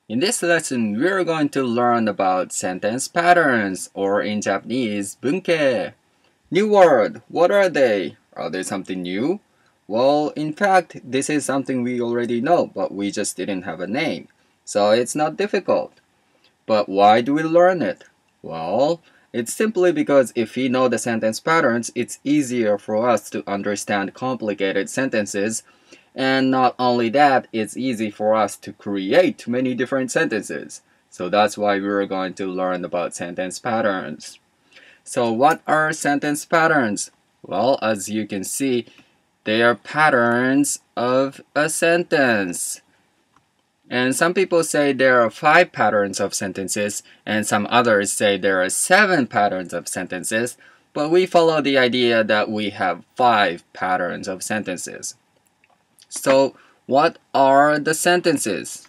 In this lesson, we're going to learn about sentence patterns, or in Japanese, bunke. New word, what are they? Are they something new? Well, in fact, this is something we already know, but we just didn't have a name. So it's not difficult. But why do we learn it? Well, it's simply because if we know the sentence patterns, it's easier for us to understand complicated sentences. And not only that, it's easy for us to create many different sentences. So that's why we're going to learn about sentence patterns. So what are sentence patterns? Well, as you can see, they are patterns of a sentence. And some people say there are 5 patterns of sentences, and some others say there are 7 patterns of sentences, but we follow the idea that we have 5 patterns of sentences. So, what are the sentences?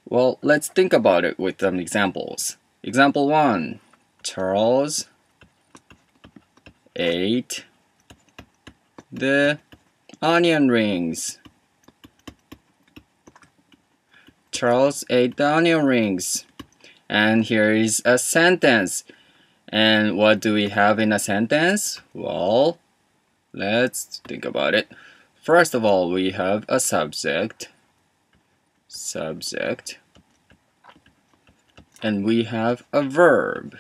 Well, let's think about it with some examples. Example 1. Charles ate the onion rings. Charles ate the onion rings. And here is a sentence. And what do we have in a sentence? Well, let's think about it. First of all, we have a subject, and we have a verb.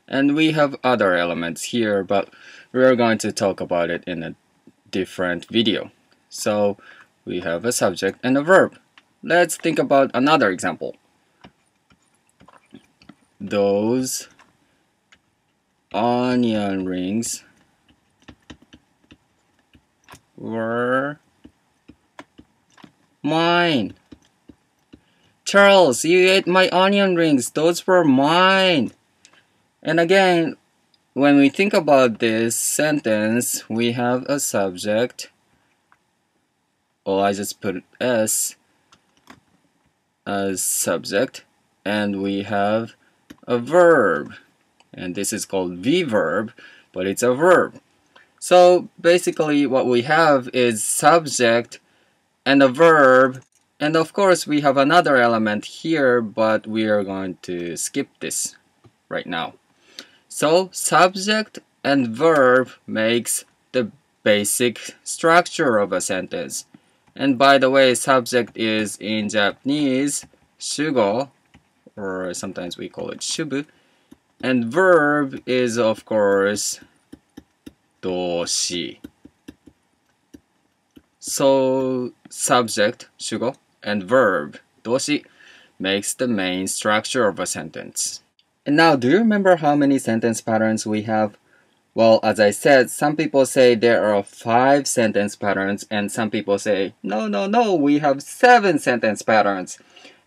And we have other elements here, but we're going to talk about it in a different video. So we have a subject and a verb. Let's think about another example. Those onion rings were mine. Charles, you ate my onion rings. Those were mine. And again, when we think about this sentence, we have a subject. Oh, I just put S as subject. And we have a verb. And this is called V-verb, but it's a verb. So basically what we have is subject and a verb, and of course we have another element here, but we are going to skip this right now. So subject and verb makes the basic structure of a sentence. And by the way, subject is in Japanese shugo, or sometimes we call it shubu, and verb is of course doshi. So subject, shugo, and verb, doshi, makes the main structure of a sentence. And now, do you remember how many sentence patterns we have? Well, as I said, some people say there are 5 sentence patterns, and some people say, no, we have 7 sentence patterns.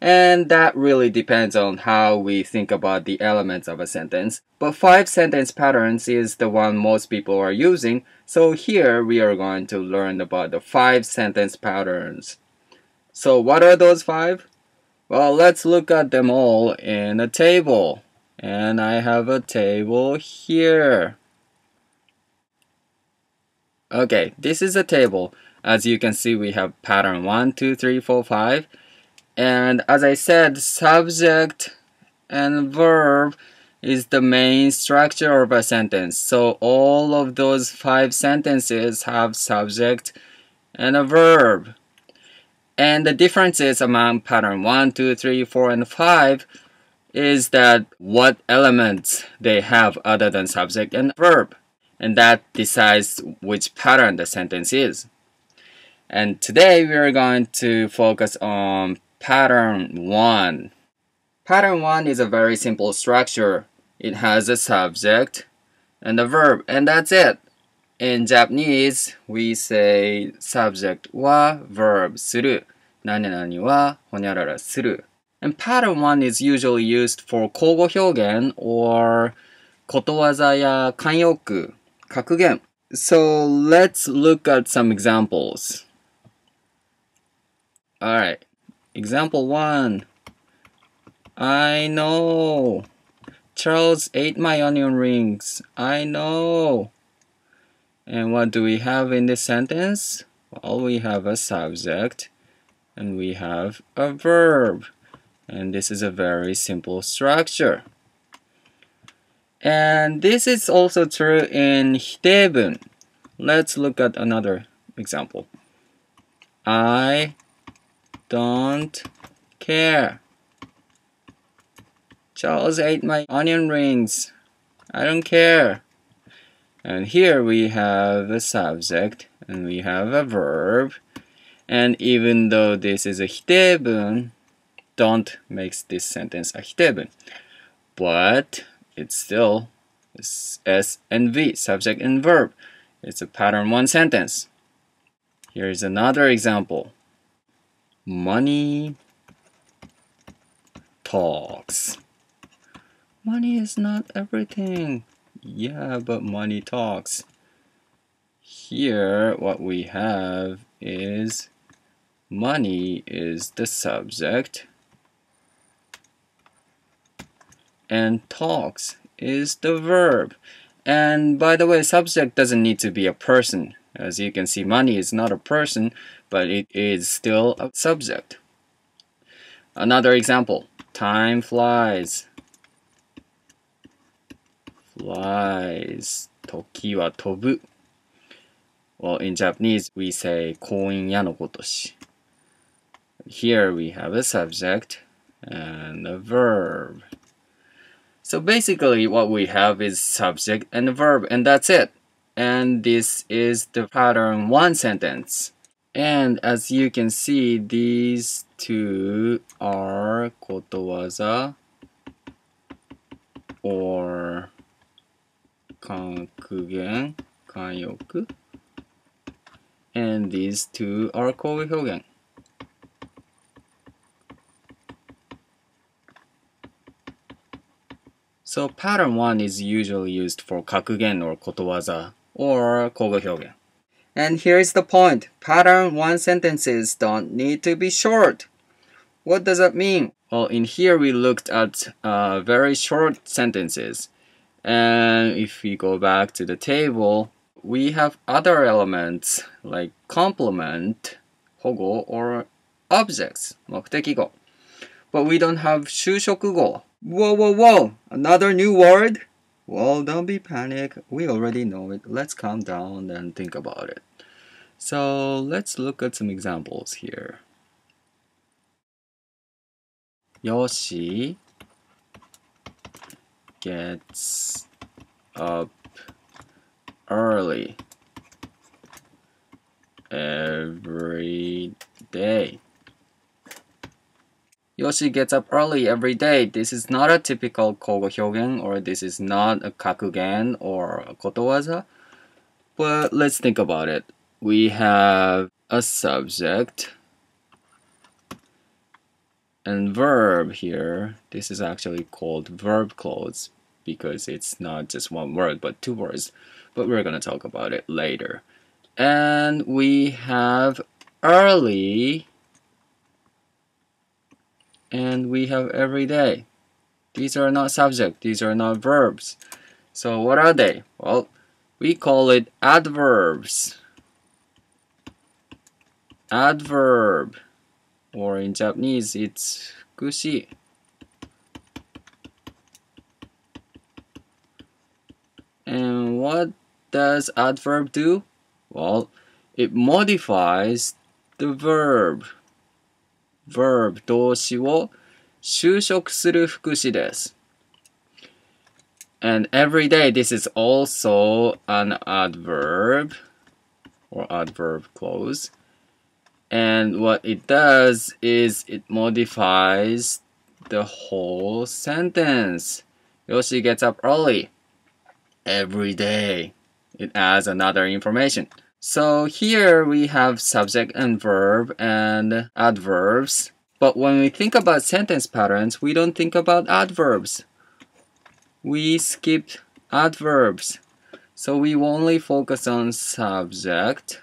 And that really depends on how we think about the elements of a sentence. But 5 sentence patterns is the one most people are using, so here we are going to learn about the 5 sentence patterns. So what are those 5? Well, let's look at them all in a table. And I have a table here. Okay, this is a table. As you can see, we have pattern 1, 2, 3, 4, 5. And as I said, subject and verb is the main structure of a sentence. So all of those 5 sentences have subject and a verb. And the differences among pattern 1, 2, 3, 4, and 5 is that what elements they have other than subject and verb. And that decides which pattern the sentence is. And today we are going to focus on pattern 1. Pattern 1 is a very simple structure. It has a subject and a verb, and that's it. In Japanese, we say subject wa verb suru, nani wa honyarara suru. And pattern 1 is usually used for 口語表現 or ことわざや慣用句、格言. So let's look at some examples. Alright, example 1. I know. Charles ate my onion rings. I know. And what do we have in this sentence? Well, we have a subject and we have a verb. And this is a very simple structure. And this is also true in 否定文. Let's look at another example. I don't care. Charles ate my onion rings. I don't care. And here we have a subject and we have a verb. And even though this is a 否定文, don't makes this sentence a 否定文. But it's still S and V, subject and verb. It's a pattern one sentence. Here's another example. Money talks. Money is not everything. Yeah, but money talks. Here, what we have is money is the subject and talks is the verb. And by the way, subject doesn't need to be a person. As you can see, money is not a person, but it is still a subject. Another example. Time flies. Flies. 時は飛ぶ. Well, in Japanese, we say 婚姻やのごとし. Here we have a subject and a verb. So basically what we have is subject and a verb, and that's it. And this is the pattern one sentence. And as you can see, these two are ことわざ or 格言, 慣用句. And these two are 口語表現. So pattern 1 is usually used for 格言 or ことわざ or 口語表現. And here's the point. Pattern 1 sentences don't need to be short. What does that mean? Well, in here we looked at very short sentences. And if we go back to the table, we have other elements like complement, 保護, or objects, 目的語. But we don't have 修飾語. Whoa, whoa, whoa! Another new word? Well, don't be panic. We already know it. Let's calm down and think about it. So let's look at some examples here. Yoshi gets up early every day. Yoshi gets up early every day. This is not a typical 口語表現 or this is not a 格言 or a ことわざ. But let's think about it. We have a subject and verb here. This is actually called verb clause because it's not just one word but two words. But we're going to talk about it later. And we have early and we have every day. These are not subject, these are not verbs. So what are they? Well, we call it adverbs. Adverb, or in Japanese it's 副詞. And what does adverb do? Well, it modifies the verb. verb 動詞を修飾する副詞です。And every day, this is also an adverb or adverb clause. And what it does is it modifies the whole sentence. Yoshi gets up early every day. It adds another information. So here we have subject and verb and adverbs. But when we think about sentence patterns, we don't think about adverbs. We skip adverbs. So we only focus on subject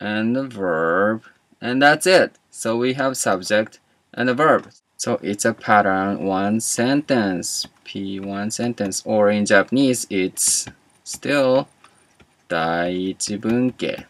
and the verb, and that's it. So we have subject and a verb. So it's a pattern one sentence, P1 sentence, or in Japanese, it's still 第一文型.